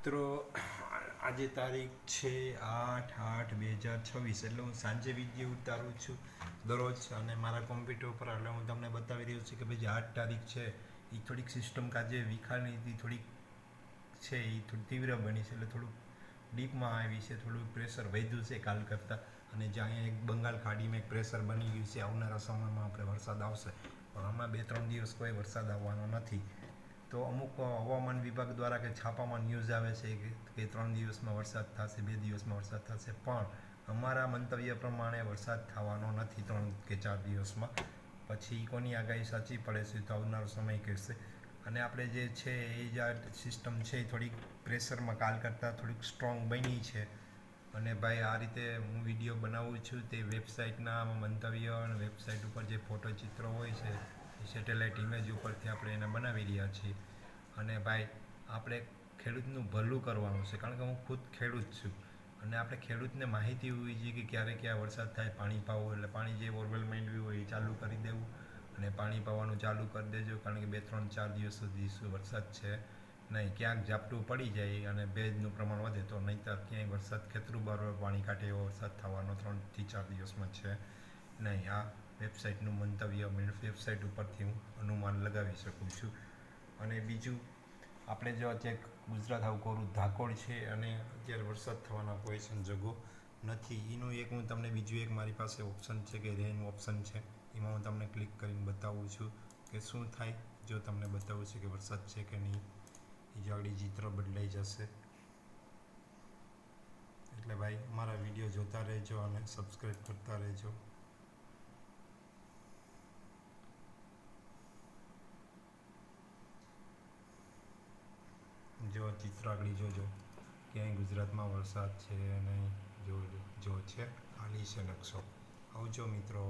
મિત્રો આજે તારીખ છે 8/8/2026 એટલે હું સાંજે વિડીયો ઉતારું છું દરરોજ અને મારા કોમ્પ્યુટર ઉપર એટલે હું તમને બતાવી રહ્યો છું કે ભાઈ જે 8 તારીખ છે એ થોડીક સિસ્ટમ કાજે વિખાની હતી થોડીક છે એ થોડી તીવ્ર બની છે એટલે થોડુંક ડીપમાં આવી છે થોડુંક પ્રેશર વધ્યું છે કાલ કરતાં અને જ્યાં અહીંયા એક બંગાળ ખાડીમાં એક પ્રેશર બની ગયું છે આવનારા સમયમાં આપણે વરસાદ આવશે પણ આમાં 2-3 દિવસ કોઈ વરસાદ આવવાનો નથી. તો અમુક હવામાન વિભાગ દ્વારા કે છાપામાં ન્યૂઝ આવે છે કે 3 દિવસમાં વરસાદ થશે 2 દિવસમાં વરસાદ થશે પણ અમારા મંતવ્ય પ્રમાણે વરસાદ થવાનો નથી 3 કે 4 દિવસમાં. પછી કોની આગાહી સાચી પડે છે તો આવનારો સમય કહેશે. અને આપણે જે છે એ જે સિસ્ટમ છે એ થોડીક પ્રેશરમાં કાલ કરતાં થોડીક સ્ટ્રોંગ બની છે અને ભાઈ આ રીતે હું વિડીયો બનાવું છું તે વેબસાઇટના મંતવ્ય અને વેબસાઇટ ઉપર જે ફોટો ચિત્રો હોય છે એ સેટેલાઇટ ઇમેજ ઉપરથી આપણે એને બનાવી રહ્યા છીએ. અને ભાઈ આપણે ખેડૂતનું ભલું કરવાનું છે કારણ કે હું ખુદ ખેડૂત છું અને આપણે ખેડૂતને માહિતી હોવી જોઈએ કે ક્યારે ક્યાં વરસાદ થાય પાણી પાવું એટલે પાણી જે બોરવેલ માંડવી હોય એ ચાલુ કરી દેવું અને પાણી પાવાનું ચાલુ કરી દેજો કારણ કે 2-3-4 દિવસ સુધી વરસાદ છે નહીં. ક્યાંક ઝાપટું પડી જાય અને ભેજનું પ્રમાણ વધે તો નહીંતર ક્યાંય વરસાદ ખેતરું બરોબર પાણી કાઢે એવો વરસાદ થવાનો 3-4 દિવસમાં છે નહીં. આ વેબસાઇટનું મંતવ્ય વેબસાઇટ ઉપરથી હું અનુમાન લગાવી શકું છું. અને બીજું આપણે જો ચેક ગુજરાત આવું કોરું ધાકોડ છે અને અત્યારે વરસાદ થવાના કોઈ સંજોગો નથી. એનું એક હું તમને બીજું એક મારી પાસે ઓપ્શન છે કે રેન ઓપ્શન છે એમાં હું તમને ક્લિક કરીને બતાવું છું કે શું થાય જો તમને બતાવું છે કે વરસાદ છે કે નહીં. એ જો આગળ ચિત્ર બદલાઈ જશે એટલે ભાઈ મારા વિડીયો જોતા રહેજો અને સબસ્ક્રાઈબ કરતા રહેજો. જો ચિત્ર આગળ જોજો ક્યાંય ગુજરાતમાં વરસાદ છે નહીં જો છે ખાલી છે નકશો. આવજો મિત્રો.